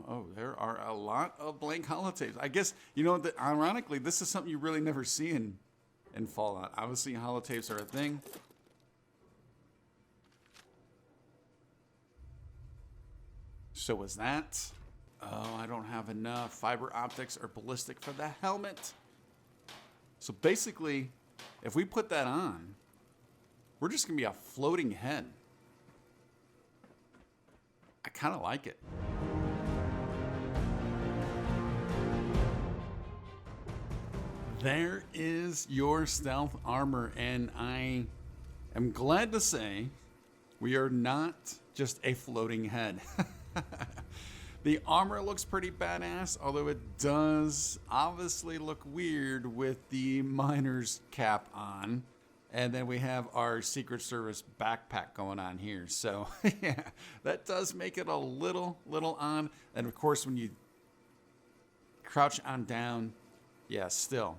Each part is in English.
Oh, there are a lot of blank holotapes. I guess, you know, that ironically, this is something you really never see in Fallout. Obviously, holotapes are a thing. So was that. Oh, I don't have enough fiber optics or ballistic for the helmet. So basically, if we put that on, we're just going to be a floating head. I kind of like it. There is your stealth armor, and I am glad to say we are not just a floating head. The armor looks pretty badass, although it does obviously look weird with the miner's cap on. And then we have our Secret Service backpack going on here. So, yeah, that does make it a little odd. And, of course, when you crouch on down, yeah, still.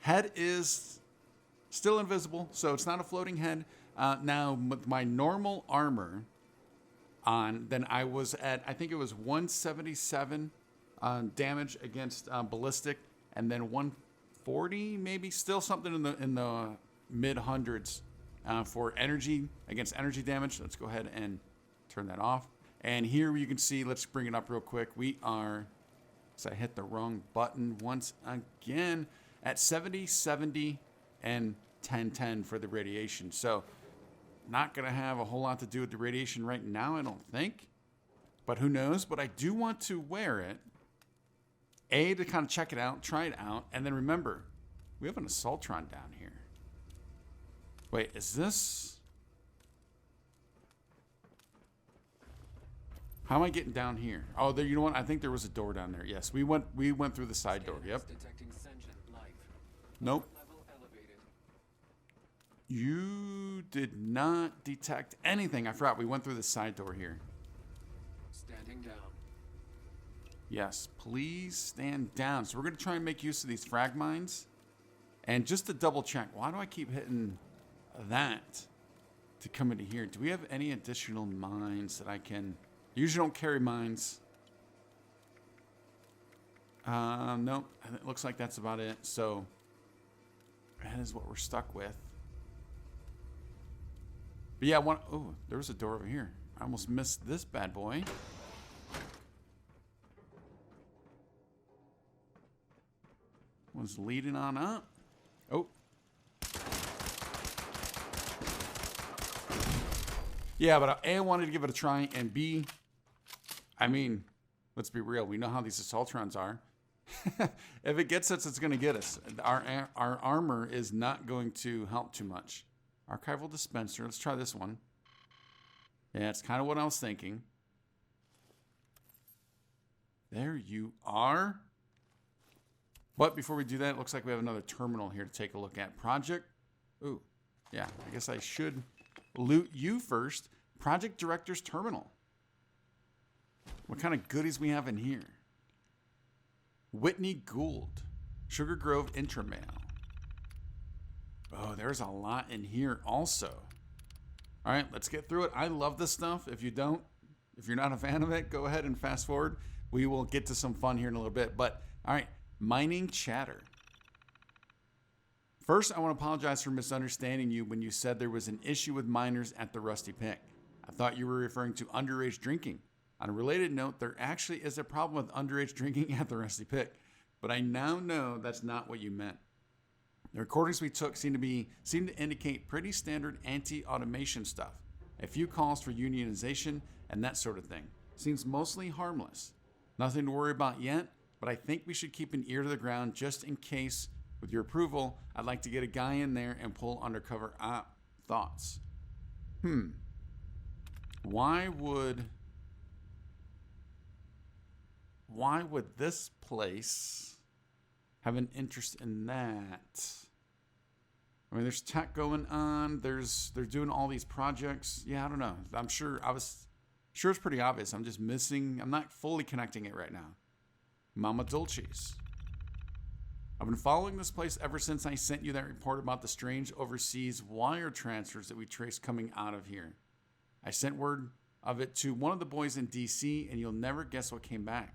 Head is still invisible, so it's not a floating head. Now, with my normal armor on, then I was at, I think it was 177 damage against ballistic, and then 140, maybe, still something in the mid hundreds for energy, against energy damage. Let's go ahead and turn that off. And here you can see, let's bring it up real quick. We are, so I hit the wrong button once again, at 70, 70, and 10, for the radiation. So not going to have a whole lot to do with the radiation right now, I don't think. But who knows? But I do want to wear it. A, to kind of check it out, try it out. And then remember, we have an Assaultron down here. Wait, is this? How am I getting down here? Oh, there. You know what? I think there was a door down there. Yes, we went through the side door. Yep. Nope. You did not detect anything. I forgot. We went through the side door here. Standing down. Yes, please stand down. So we're going to try and make use of these frag mines. And just to double check, why do I keep hitting that to come into here? Do we have any additional mines that I can... Usually don't carry mines. Nope. It looks like that's about it. So that is what we're stuck with. But yeah, oh, there was a door over here. I almost missed this bad boy. Was leading on up. Oh. Yeah, but A, I wanted to give it a try, and B, I mean, let's be real. We know how these Assaultrons are. If it gets us, it's going to get us. Our armor is not going to help too much. Archival dispenser. Let's try this one. Yeah, it's kind of what I was thinking. There you are. But before we do that, it looks like we have another terminal here to take a look at. Project. Ooh, yeah, I guess I should loot you first. Project Director's Terminal. What kind of goodies we have in here? Whitney Gould. Sugar Grove Intramail. Oh, there's a lot in here also. All right, let's get through it. I love this stuff. If you're not a fan of it, go ahead and fast forward. We will get to some fun here in a little bit. But, all right, mining chatter. First, I want to apologize for misunderstanding you when you said there was an issue with miners at the Rusty Pick. I thought you were referring to underage drinking. On a related note, there actually is a problem with underage drinking at the Rusty Pick, but I now know that's not what you meant. The recordings we took seem to indicate pretty standard anti-automation stuff. A few calls for unionization and that sort of thing. Seems mostly harmless. Nothing to worry about yet, but I think we should keep an ear to the ground just in case. With your approval, I'd like to get a guy in there and pull undercover op. Thoughts? Why would this place have an interest in that? I mean, there's tech going on. They're doing all these projects. Yeah, I don't know. I'm sure it's pretty obvious. I'm not fully connecting it right now. Mama Dulce's. I've been following this place ever since I sent you that report about the strange overseas wire transfers that we traced coming out of here. I sent word of it to one of the boys in DC, and you'll never guess what came back.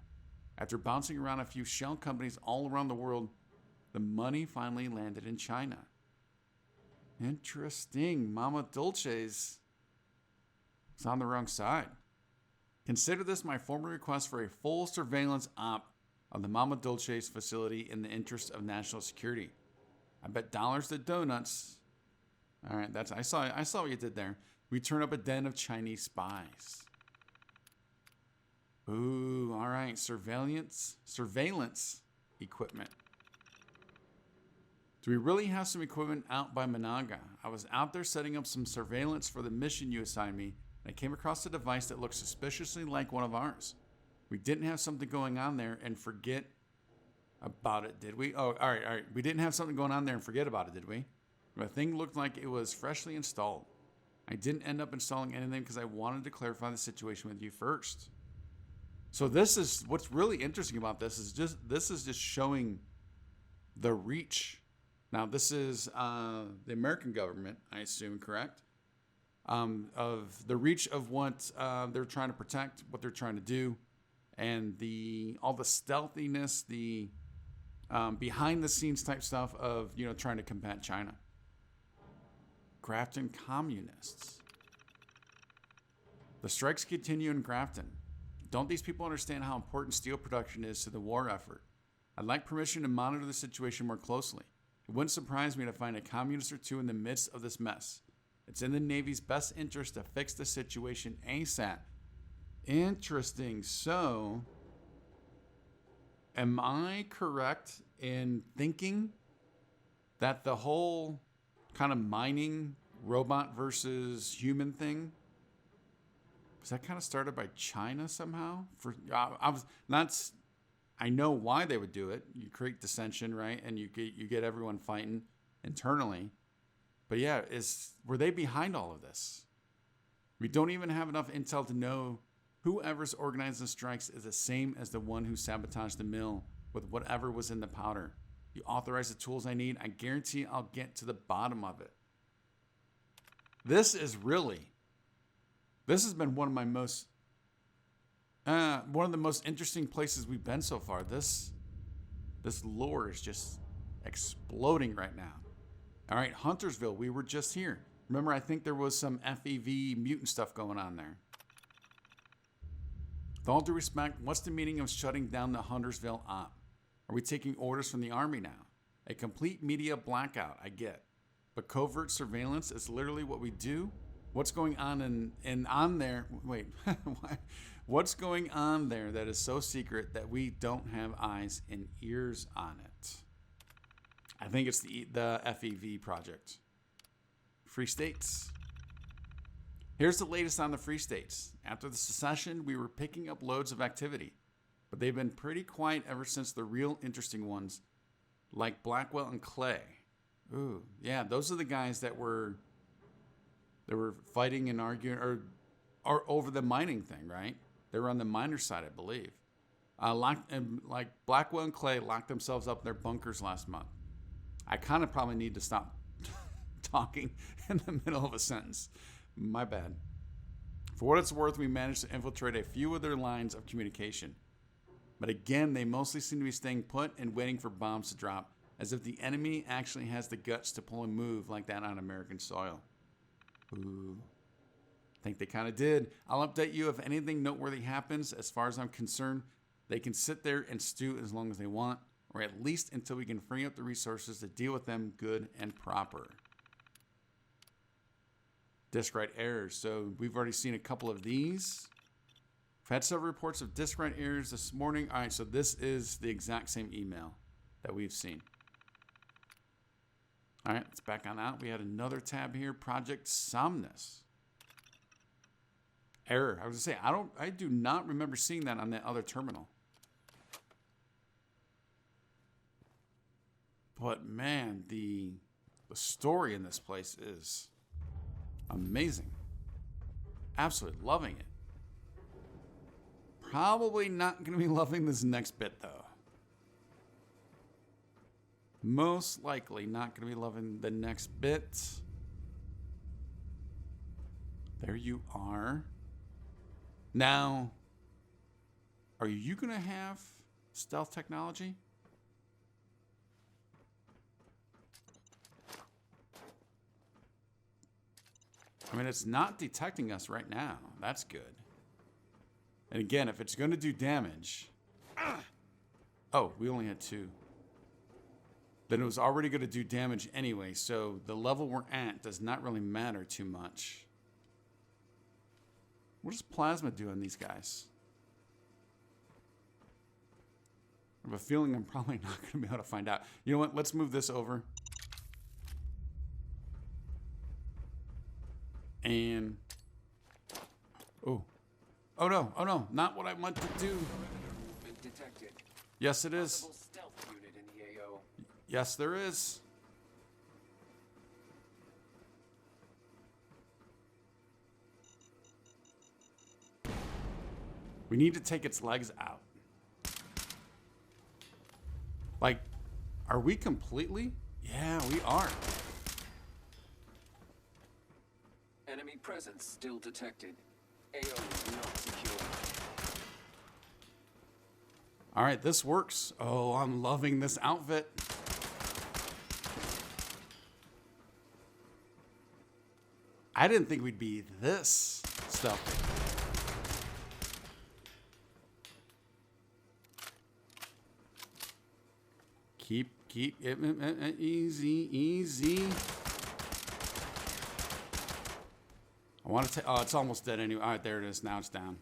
After bouncing around a few shell companies all around the world, the money finally landed in China. Interesting. Mama Dulce's is on the wrong side. Consider this my formal request for a full surveillance op of the Mama Dulce's facility in the interest of national security. I bet dollars to donuts. All right, I saw what you did there. We turn up a den of Chinese spies. Ooh, all right, surveillance equipment. Do we really have some equipment out by Managa? I was out there setting up some surveillance for the mission you assigned me, and I came across a device that looked suspiciously like one of ours. We didn't have something going on there and forget about it, did we? Oh, all right. We didn't have something going on there and forget about it, did we? The thing looked like it was freshly installed. I didn't end up installing anything because I wanted to clarify the situation with you first. So this is what's really interesting about this is just showing the reach. Now this is the American government, I assume, correct? Of the reach of what they're trying to protect, what they're trying to do, and all the stealthiness, the behind the scenes type stuff of trying to combat China. Grafton communists. The strikes continue in Grafton. Don't these people understand how important steel production is to the war effort? I'd like permission to monitor the situation more closely. It wouldn't surprise me to find a communist or two in the midst of this mess. It's in the Navy's best interest to fix the situation ASAP. Interesting. So, am I correct in thinking that the whole kind of mining robot versus human thing was that kind of started by China somehow? I know why they would do it. You create dissension, right? And you get everyone fighting internally. But yeah, were they behind all of this? We don't even have enough intel to know whoever's organized the strikes is the same as the one who sabotaged the mill with whatever was in the powder. You authorize the tools I need, I guarantee I'll get to the bottom of it. This has been one of the most interesting places we've been so far. This lore is just exploding right now. All right, Huntersville, we were just here. Remember, I think there was some FEV mutant stuff going on there. With all due respect, what's the meaning of shutting down the Huntersville op? Are we taking orders from the Army now? A complete media blackout, I get. But covert surveillance is literally what we do? What's going on on there? Wait, what's going on there that is so secret that we don't have eyes and ears on it? I think it's the FEV project. Free States. Here's the latest on the Free States. After the secession, we were picking up loads of activity, but they've been pretty quiet ever since the real interesting ones, like Blackwell and Clay. Ooh, yeah, those are the guys that were fighting and arguing or over the mining thing, right? They were on the miner side, I believe. Like Blackwell and Clay locked themselves up in their bunkers last month. I kind of probably need to stop talking in the middle of a sentence. My bad. For what it's worth, we managed to infiltrate a few of their lines of communication. But again, they mostly seem to be staying put and waiting for bombs to drop, as if the enemy actually has the guts to pull a move like that on American soil. Ooh. I think they kind of did. I'll update you if anything noteworthy happens. As far as I'm concerned, they can sit there and stew as long as they want, or at least until we can free up the resources to deal with them good and proper. Disk write errors. So we've already seen a couple of these. We've had several reports of disk write errors this morning. All right, so this is the exact same email that we've seen. All right, let's back on out. We had another tab here, Project Somnus. Error. I was gonna say, I do not remember seeing that on that other terminal. But man, the story in this place is amazing. Absolutely loving it. Probably not going to be loving this next bit, though. Most likely not going to be loving the next bit. There you are. Now, are you going to have stealth technology? I mean, it's not detecting us right now. That's good. And again, if it's going to do damage... Oh, we only had 2. Then it was already going to do damage anyway, so the level we're at does not really matter too much. What does plasma do on these guys? I have a feeling I'm probably not going to be able to find out. You know what? Let's move this over. And... Oh. Oh no, not what I meant to do. Movement detected. Yes, it is. Possible stealth unit in the AO. Yes, there is. We need to take its legs out. Like, are we completely? Yeah, we are. Enemy presence still detected. AO is not secure. All right, this works. Oh, I'm loving this outfit. I didn't think we'd be this stealthy. Keep it easy. I want to oh, it's almost dead anyway. All right, there it is. Now it's down.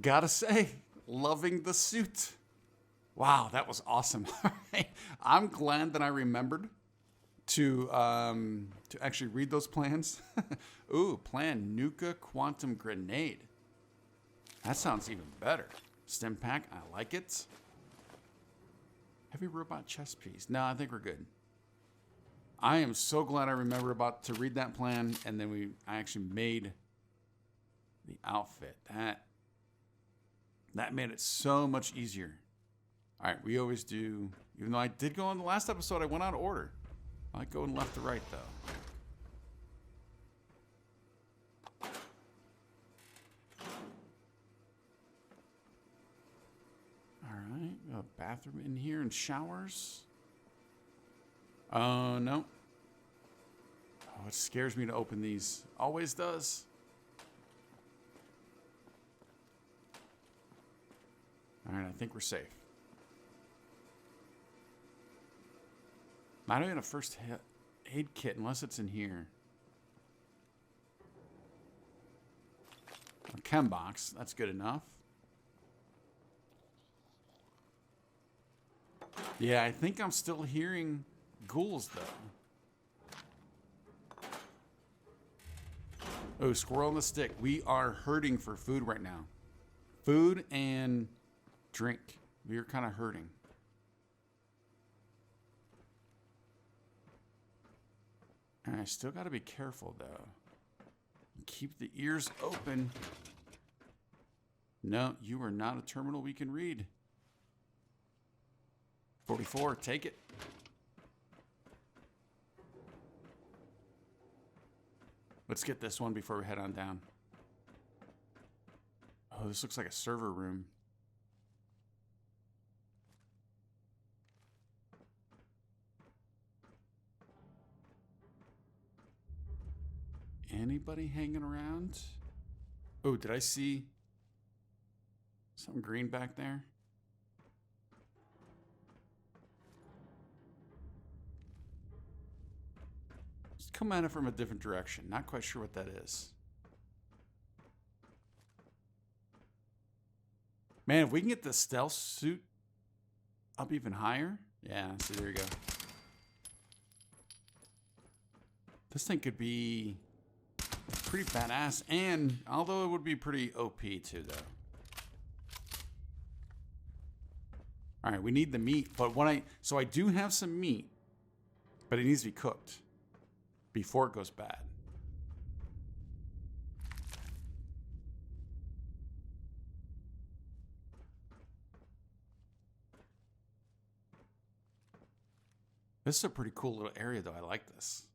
Gotta say, loving the suit. Wow, that was awesome. All right. I'm glad that I remembered to actually read those plans. Ooh, plan Nuka Quantum Grenade. That sounds even better. Stim pack, I like it. Heavy robot chest piece. No, I think we're good. I am so glad I remembered to read that plan, and then I actually made the outfit. That made it so much easier. All right, we always do. Even though I did go on the last episode, I went out of order. I like going left to right, though. All right, a bathroom in here and showers. Oh, no. Oh, it scares me to open these. Always does. All right, I think we're safe. Not even a first aid kit unless it's in here. A chem box, that's good enough. Yeah, I think I'm still hearing ghouls though. Oh, squirrel on the stick. We are hurting for food right now. Food and drink. We are kind of hurting. And I still got to be careful, though. Keep the ears open. No, you are not a terminal we can read. 44, take it. Let's get this one before we head on down. Oh, this looks like a server room. Anybody hanging around? Oh, did I see something green back there? It's come at it from a different direction. Not quite sure what that is. Man, if we can get the stealth suit up even higher. Yeah, see, there you go. This thing could be pretty badass, and although it would be pretty OP too, though. All right, we need the meat, but so I do have some meat, but it needs to be cooked before it goes bad. This is a pretty cool little area, though. I like this.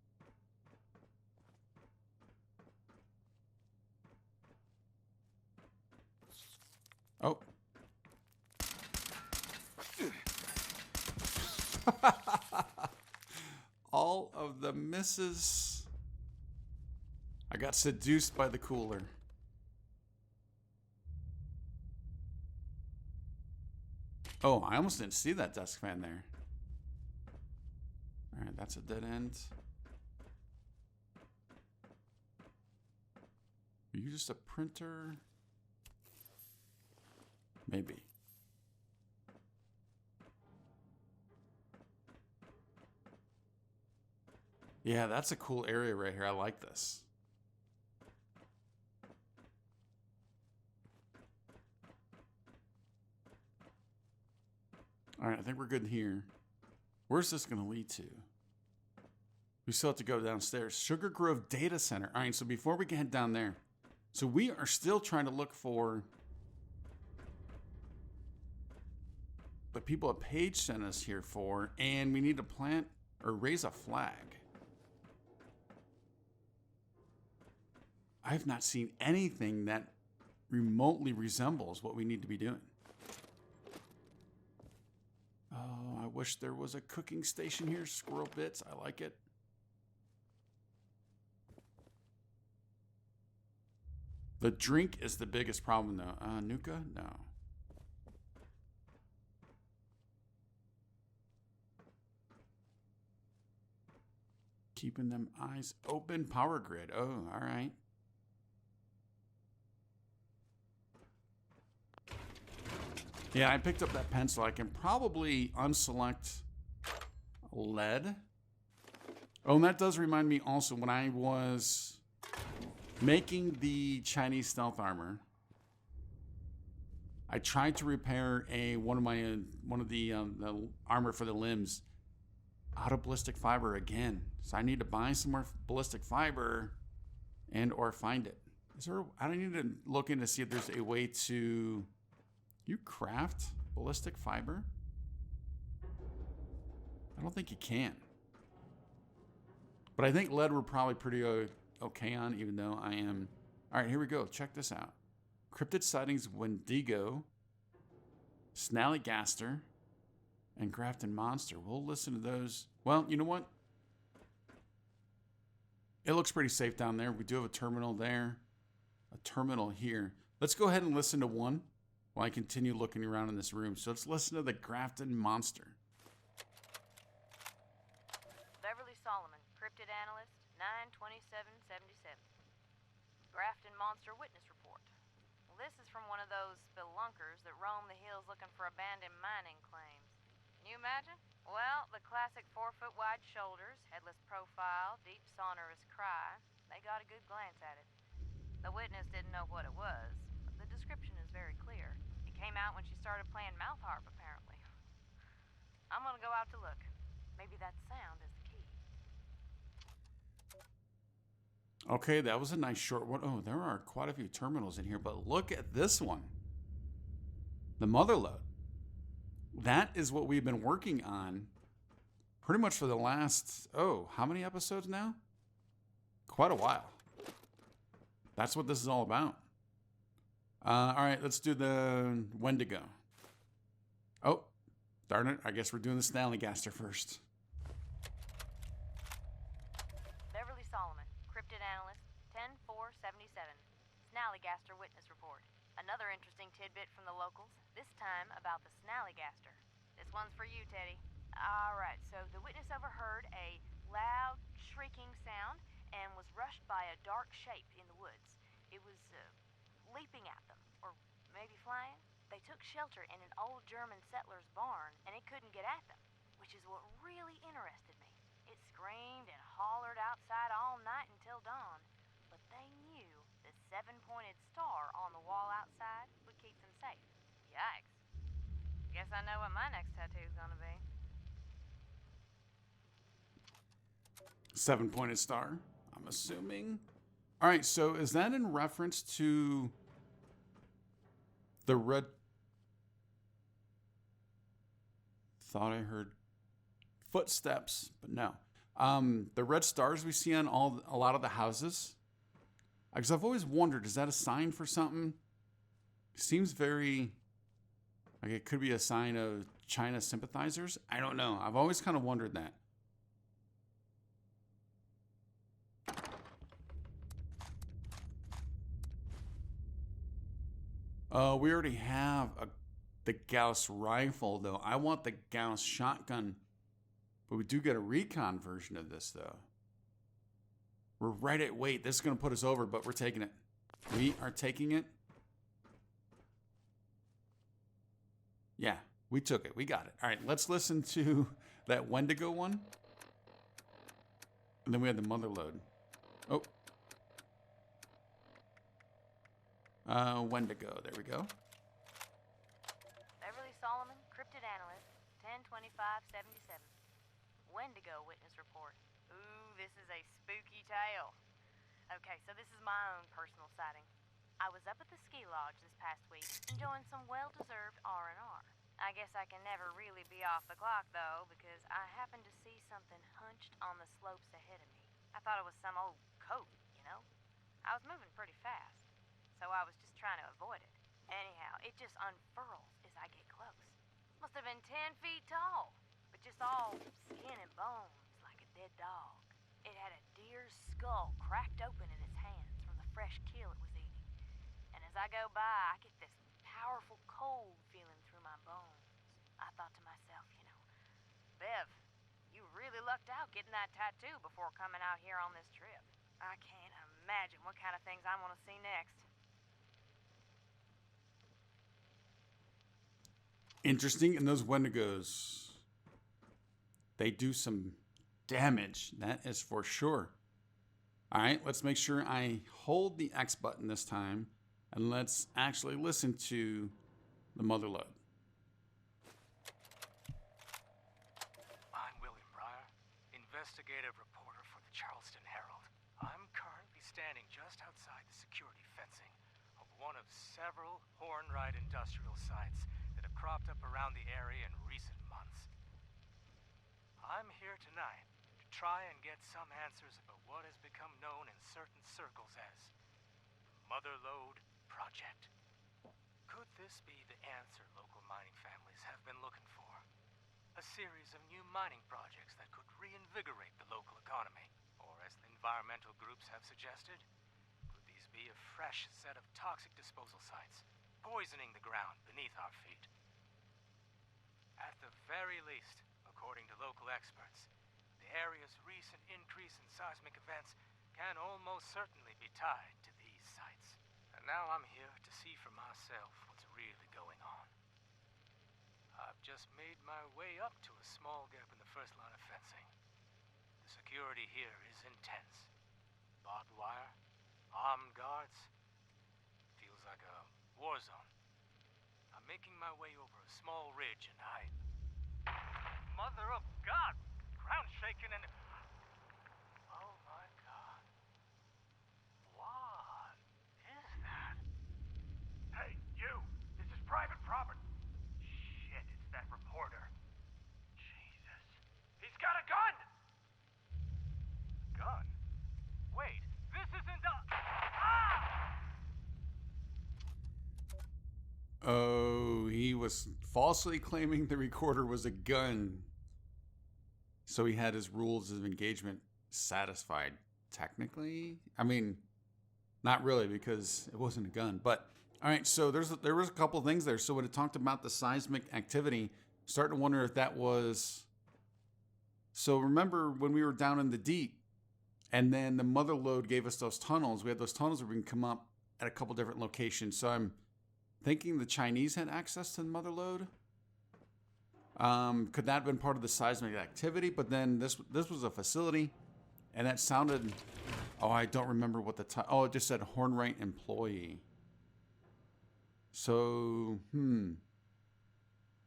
Oh. All of the misses. I got seduced by the cooler. Oh, I almost didn't see that desk fan there. All right, that's a dead end. Are you just a printer? Maybe. Yeah, that's a cool area right here. I like this. All right, I think we're good here. Where's this going to lead to? We still have to go downstairs. Sugar Grove Data Center. All right, so before we can head down there, so we are still trying to look for what people at Page sent us here for, and we need to plant or raise a flag. I have not seen anything that remotely resembles what we need to be doing. Oh, I wish there was a cooking station here. Squirrel bits. I like it. The drink is the biggest problem, though. Nuka? No. Keeping them eyes open. Power grid. Oh, all right. Yeah, I picked up that pencil. I can probably unselect lead. Oh, and that does remind me also when I was making the Chinese stealth armor, I tried to repair one of the armor for the limbs out of ballistic fiber again. So I need to buy some more ballistic fiber and or find it. I don't need to look in to see if there's a way to you craft ballistic fiber? I don't think you can. But I think lead we're probably pretty okay on, even though I am. All right, here we go. Check this out. Cryptid Sightings, Wendigo, Snallygaster, and Grafton Monster. We'll listen to those. Well, you know what? It looks pretty safe down there. We do have a terminal there, a terminal here. Let's go ahead and listen to one while I continue looking around in this room. So let's listen to the Grafton Monster. Beverly Solomon, Cryptid Analyst, 92777. Grafton Monster Witness Report. Well, this is from one of those spelunkers that roam the hills looking for abandoned mining claims. Can you imagine? Well, the classic 4-foot wide shoulders, headless profile, deep sonorous cry. They got a good glance at it. The witness didn't know what it was, but the description is very clear. It came out when she started playing mouth harp, apparently. I'm gonna go out to look. Maybe that sound is the key. Okay, that was a nice short one. Oh, there are quite a few terminals in here, but look at this one. The Mother Lode. That is what we've been working on pretty much for the last, how many episodes now? Quite a while. That's what this is all about. All right, let's do the Wendigo. Oh, darn it. I guess we're doing the Snallygaster first. Beverly Solomon, Cryptid Analyst, 10477. Snallygaster Witness Report. Another interesting tidbit from the locals, this time about the Snallygaster. This one's for you, Teddy. Alright, so the witness overheard a loud, shrieking sound and was rushed by a dark shape in the woods. It was leaping at them, or maybe flying. They took shelter in an old German settler's barn, and it couldn't get at them, which is what really interested me. It screamed and hollered outside all night until dawn, but they knew the 7-pointed star on the wall outside would keep them safe. Yikes. Guess I know what my next tattoo's gonna be. 7-pointed star, I'm assuming. All right, so is that in reference to the red? Thought I heard footsteps, but no. The red stars we see on a lot of the houses, because I've always wondered, is that a sign for something? It seems very like it could be a sign of China sympathizers. I don't know. I've always kind of wondered that. We already have the Gauss rifle, though. I want the Gauss shotgun. But we do get a recon version of this, though. We're right at wait. This is going to put us over, but we're taking it. We are taking it. Yeah, we took it. We got it. All right, let's listen to that Wendigo one. And then we have the Mother Lode. Oh. Wendigo. There we go. Beverly Solomon, Cryptid Analyst, 102577. Wendigo witness report. Ooh, this is a spooky tale. Okay, so this is my own personal sighting. I was up at the ski lodge this past week, enjoying some well-deserved R&R. I guess I can never really be off the clock, though, because I happened to see something hunched on the slopes ahead of me. I thought it was some old coat, you know? I was moving pretty fast, so I was just trying to avoid it. Anyhow, it just unfurls as I get close. Must have been 10 feet tall, but just all skin and bones like a dead dog. It had a deer's skull cracked open in its hands from the fresh kill it was eating. And as I go by, I get this powerful cold feeling through my bones. I thought to myself, you know, Bev, you really lucked out getting that tattoo before coming out here on this trip. I can't imagine what kind of things I want to see next. Interesting. And those Wendigos, they do some damage. That is for sure. All right, let's make sure I hold the X button this time. And let's actually listen to the Mother Lode. I'm William Breyer, investigative reporter for the Charleston Herald. I'm currently standing just outside the security fencing of one of several Hornwright industrial sites that have cropped up around the area in recent months. I'm here tonight to try and get some answers about what has become known in certain circles as the Mother Lode Project. Could this be the answer local mining families have been looking for? A series of new mining projects that could reinvigorate the local economy? Or as the environmental groups have suggested, could these be a fresh set of toxic disposal sites, poisoning the ground beneath our feet? At the very least, according to local experts, the area's recent increase in seismic events can almost certainly be tied to these sites. And now I'm here to see for myself what's really going on. I've just made my way up to a small gap in the first line of fencing. The security here is intense. Barbed wire, armed guards. Feels like a war zone. I'm making my way over a small ridge and Mother of God! Ground shaking and... Oh my God. What is that? Hey, you! This is private property. Shit, it's that reporter. Jesus. He's got a gun! Gun? Wait, this isn't a... Ah! Oh, he was falsely claiming the recorder was a gun. So he had his rules of engagement satisfied, technically. I mean, not really, because it wasn't a gun. But, all right, so there was a couple of things there. So when it talked about the seismic activity, starting to wonder if that was... So remember when we were down in the deep, and then the Mother Lode gave us those tunnels. We had those tunnels where we can come up at a couple different locations. So I'm thinking the Chinese had access to the Mother Lode. Could that have been part of the seismic activity? But then this was a facility, and that sounded... Oh, I don't remember what the... Oh, it just said Hornwright employee. So,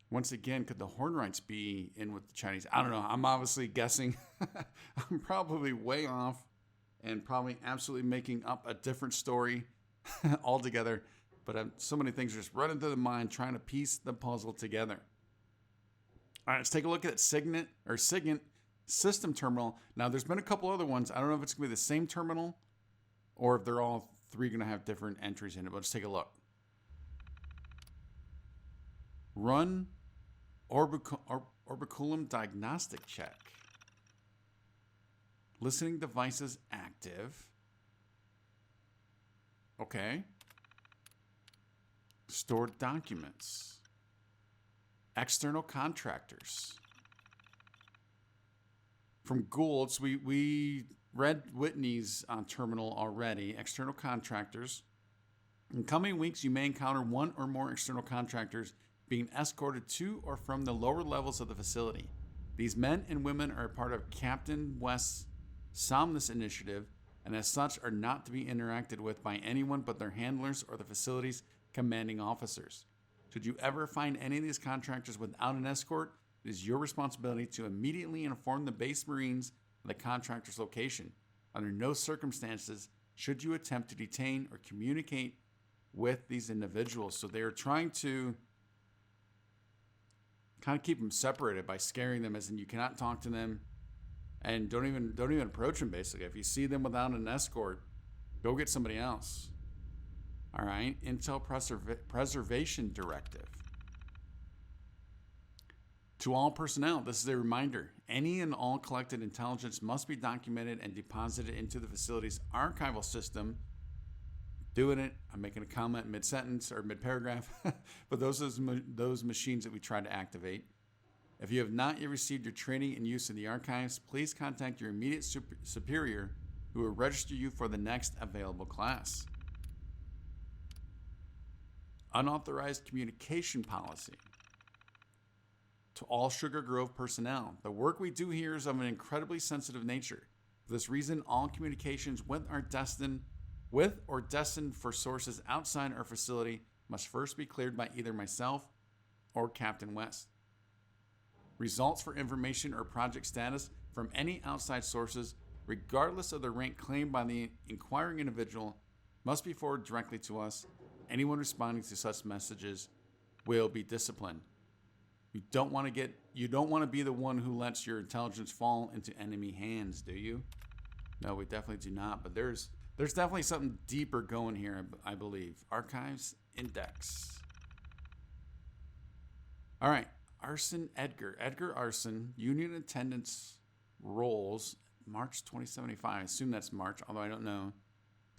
once again, could the Hornwrights be in with the Chinese? I don't know. I'm obviously guessing. I'm probably way off and probably absolutely making up a different story altogether. But so many things just running through the mind trying to piece the puzzle together. All right, let's take a look at Signet system terminal. Now, there's been a couple other ones. I don't know if it's going to be the same terminal or if they're all three going to have different entries in it, but let's take a look. Run orbiculum diagnostic check. Listening devices active. Okay. Stored documents. External contractors. From Gould's, we read Whitney's terminal already. External contractors. In coming weeks, you may encounter one or more external contractors being escorted to or from the lower levels of the facility. These men and women are a part of Captain West's Somnus initiative, and as such are not to be interacted with by anyone but their handlers or the facility's commanding officers. Should you ever find any of these contractors without an escort, it is your responsibility to immediately inform the base Marines of the contractor's location. Under no circumstances should you attempt to detain or communicate with these individuals. So they are trying to kind of keep them separated by scaring them, as in you cannot talk to them and don't even approach them. Basically, if you see them without an escort, go get somebody else. All right, Intel Preservation Directive. To all personnel, this is a reminder. Any and all collected intelligence must be documented and deposited into the facility's archival system. Doing it, I'm making a comment mid-sentence or mid-paragraph, but those are those machines that we try to activate. If you have not yet received your training and use in the archives, please contact your immediate superior who will register you for the next available class. Unauthorized communication policy. To all Sugar Grove personnel, the work we do here is of an incredibly sensitive nature. For this reason, all communications with or destined for sources outside our facility must first be cleared by either myself or Captain West. Results for information or project status from any outside sources, regardless of the rank claimed by the inquiring individual, must be forwarded directly to us. Anyone responding to such messages will be disciplined. You don't want to be the one who lets your intelligence fall into enemy hands, do you? No, we definitely do not. But there's definitely something deeper going here, I believe. Archives Index. All right. Arson Edgar. Edgar Arson. Union attendance rolls. March 2075. I assume that's March, although I don't know.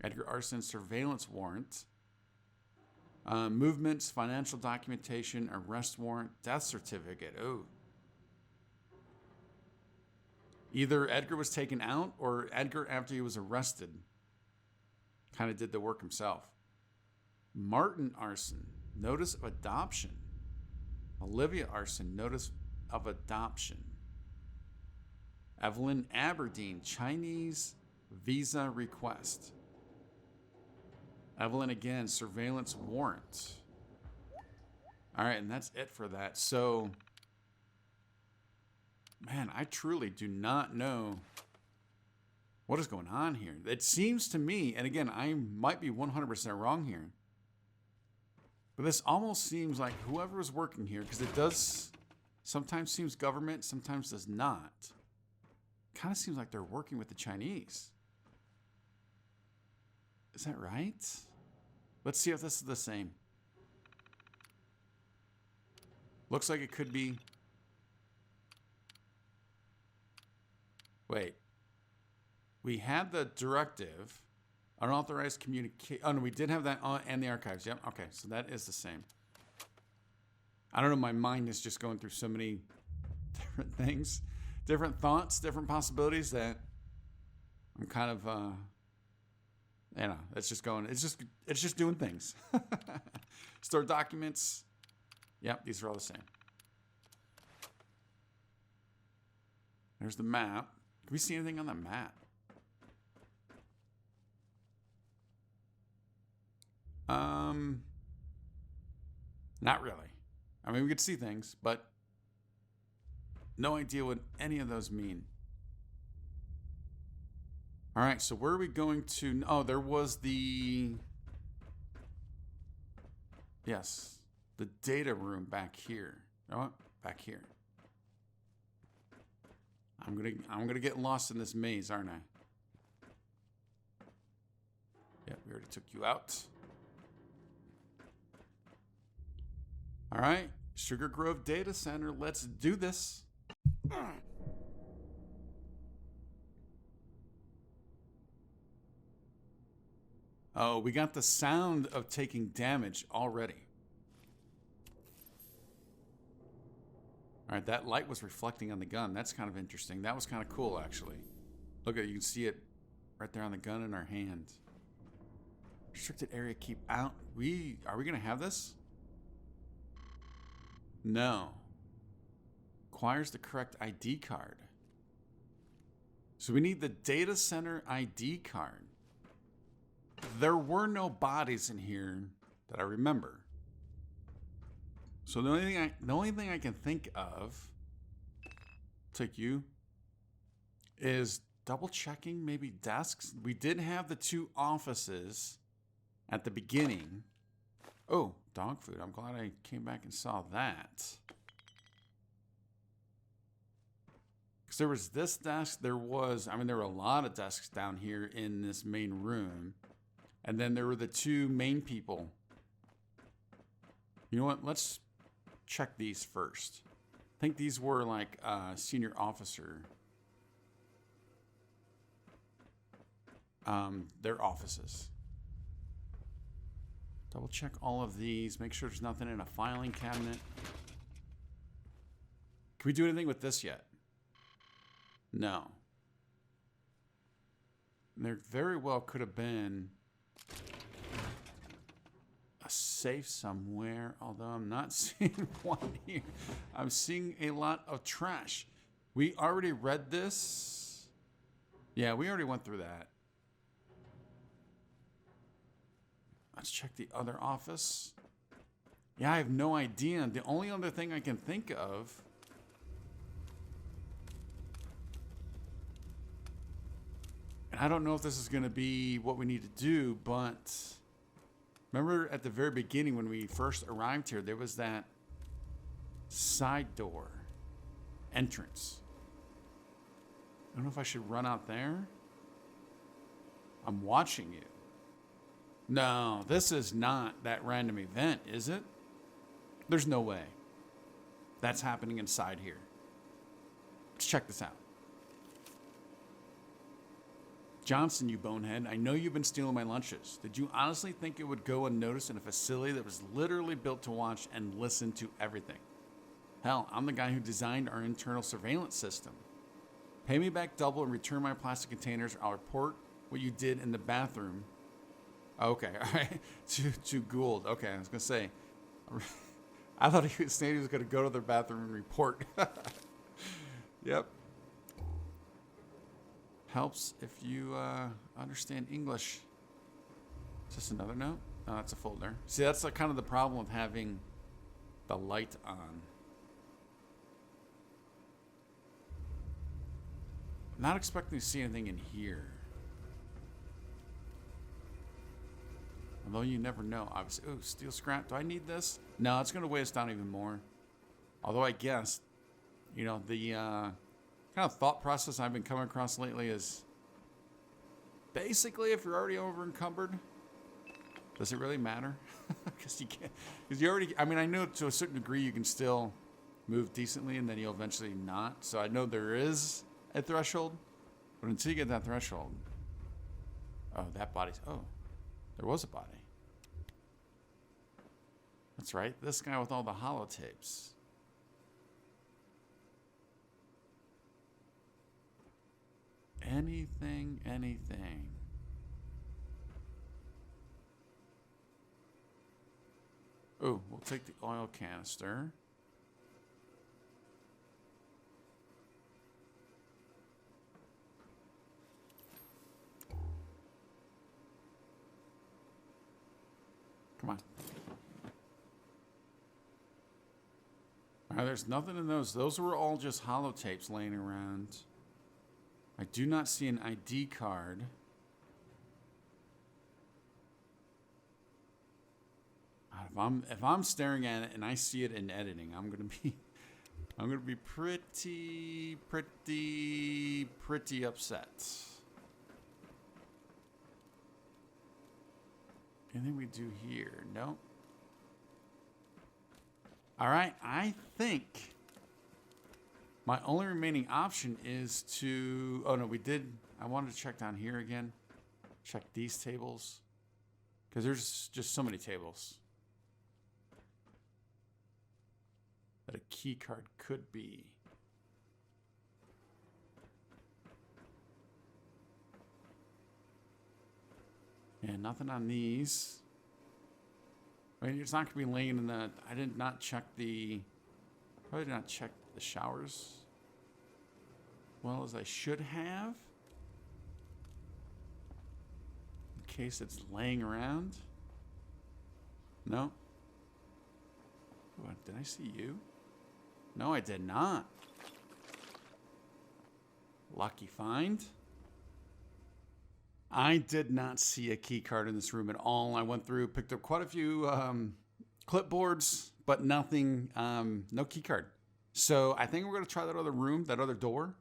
Edgar Arson surveillance warrant. Movements, financial documentation, arrest warrant, death certificate. Oh. Either Edgar was taken out or Edgar, after he was arrested, kind of did the work himself. Martin Arson, notice of adoption. Olivia Arson, notice of adoption. Evelyn Aberdeen, Chinese visa request. Evelyn again, surveillance warrant. All right, and that's it for that. So, man, I truly do not know what is going on here. It seems to me, and again, I might be 100% wrong here, but this almost seems like whoever is working here, because it does sometimes seems government, sometimes does not. Kind of seems like they're working with the Chinese. Is that right? Let's see if this is the same. Looks like it could be. Wait. We had the directive, unauthorized communication. Oh, no, we did have that on, and the archives. Yep. Okay, so that is the same. I don't know. My mind is just going through so many different things, different thoughts, different possibilities that I'm kind of. It's just going. It's just doing things. Store documents. Yep, these are all the same. There's the map. Can we see anything on the map? Not really. I mean, we could see things, but no idea what any of those mean. All right, so where are we going to? Oh, there was the data room back here. Oh, back here. I'm gonna get lost in this maze, aren't I? Yep, we already took you out. All right, Sugar Grove Data Center, let's do this. Oh, we got the sound of taking damage already. All right, that light was reflecting on the gun. That's kind of interesting. That was kind of cool, actually. Look at it, you can see it right there on the gun in our hand. Restricted area, keep out. Are we gonna have this? No. Requires the correct ID card. So we need the data center ID card. There were no bodies in here that I remember. So the only thing I can think of, take you, is double checking maybe desks. We did have the 2 offices at the beginning. Oh, dog food. I'm glad I came back and saw that. Because there was this desk. There were a lot of desks down here in this main room. And then there were the 2 main people. You know what? Let's check these first. I think these were like senior officer. Their offices. Double check all of these. Make sure there's nothing in a filing cabinet. Can we do anything with this yet? No. And there very well could have been a safe somewhere, although I'm not seeing one here. I'm seeing a lot of trash. We already read this. Yeah, we already went through that. Let's check the other office. Yeah, I have no idea. The only other thing I can think of and I don't know if this is going to be what we need to do, but remember at the very beginning when we first arrived here, there was that side door entrance. I don't know if I should run out there. I'm watching you. No, this is not that random event, is it? There's no way. That's happening inside here. Let's check this out. Johnson, you bonehead, I know you've been stealing my lunches. Did you honestly think it would go unnoticed in a facility that was literally built to watch and listen to everything? Hell, I'm the guy who designed our internal surveillance system. Pay me back double and return my plastic containers. I'll report what you did in the bathroom. Okay, all right. to Gould. Okay, I was going to say, I thought he was saying he was going to go to the bathroom and report. Yep. Helps if you understand English. Is this another note? No, that's a folder. See, that's kind of the problem with having the light on. I'm not expecting to see anything in here. Although you never know, obviously. Ooh, steel scrap. Do I need this? No, it's going to weigh us down even more. Although I guess, you know, the kind of thought process I've been coming across lately is basically if you're already over encumbered, does it really matter? Because you can't. Because you already. I mean, I know to a certain degree you can still move decently, and then you'll eventually not. So I know there is a threshold, but until you get that threshold, oh, that body's. Oh, there was a body. That's right. This guy with all the holotapes. Anything. Oh, we'll take the oil canister. Come on. All right, there's nothing in those. Those were all just holotapes laying around. I do not see an ID card. If I'm staring at it and I see it in editing, I'm gonna be I'm going to be pretty upset. Anything we do here? Nope. All right, I think my only remaining option is to... Oh, no, we did... I wanted to check down here again. Check these tables. Because there's just so many tables that a key card could be. And nothing on these. I mean, it's not going to be laying in the... I did not check the... Probably did not check the showers well as I should have. In case it's laying around. No. What, did I see you? No, I did not. Lucky find. I did not see a key card in this room at all. I went through, picked up quite a few clipboards, but nothing, no key card. So I think we're going to try that other room, that other door.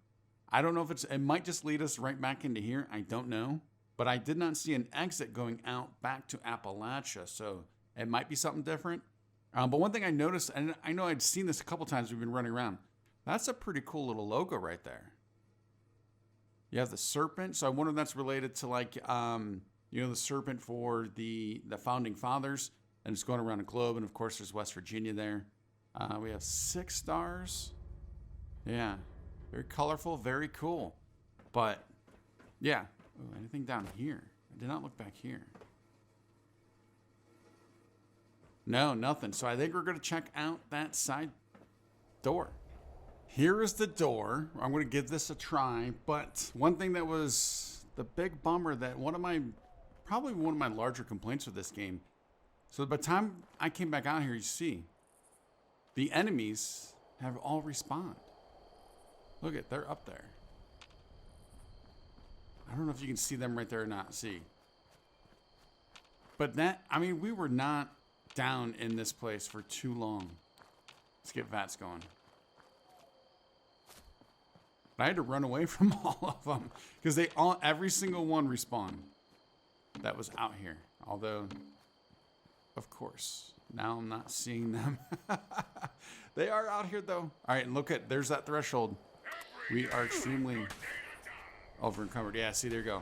I don't know if it might just lead us right back into here. I don't know. But I did not see an exit going out back to Appalachia. So it might be something different. But one thing I noticed, and I know I'd seen this a couple times we've been running around. That's a pretty cool little logo right there. You have the serpent. So I wonder if that's related to like, the serpent for the founding fathers. And it's going around the globe. And of course, there's West Virginia there. We have 6 stars. Yeah. Very colorful. Very cool. But, yeah. Ooh, anything down here? I did not look back here. No, nothing. So I think we're going to check out that side door. Here is the door. I'm going to give this a try. But one thing that was the big bummer that probably one of my larger complaints with this game. So by the time I came back out here, you see, the enemies have all respawned. Look at, they're up there. I don't know if you can see them right there or not. See. But we were not down in this place for too long. Let's get VATS going. I had to run away from all of them because every single one respawned that was out here. Although, of course, now I'm not seeing them. They are out here though. All right, and look at, there's that threshold. We are extremely over encumbered. Yeah, see, there you go.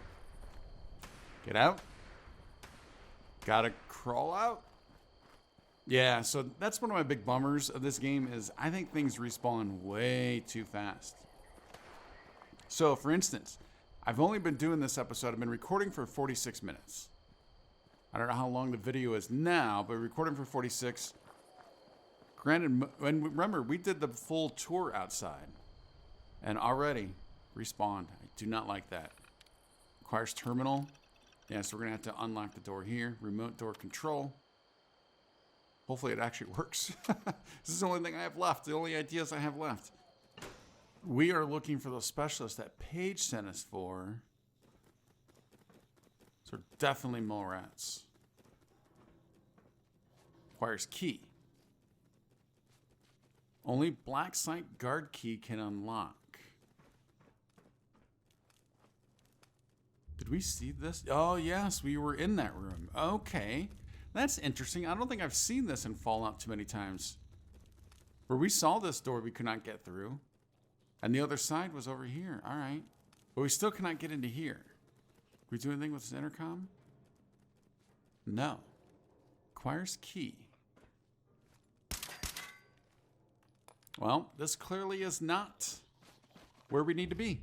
Get out. Gotta crawl out. Yeah, so that's one of my big bummers of this game is I think things respawn way too fast. So, for instance, I've only been doing this episode. I've been recording for 46 minutes. I don't know how long the video is now, but recording for 46. Granted, and remember, we did the full tour outside. And already respawned. I do not like that. Requires terminal. Yeah, so we're going to have to unlock the door here. Remote door control. Hopefully it actually works. This is the only thing I have left. The only ideas I have left. We are looking for those specialists that Paige sent us for. So definitely mole rats. Requires key. Only black site guard key can unlock. Did we see this? Oh, yes, we were in that room. Okay. That's interesting. I don't think I've seen this in Fallout too many times. Where we saw this door we could not get through. And the other side was over here. All right. But we still cannot get into here. Can we do anything with this intercom? No. Requires key. Well, this clearly is not where we need to be.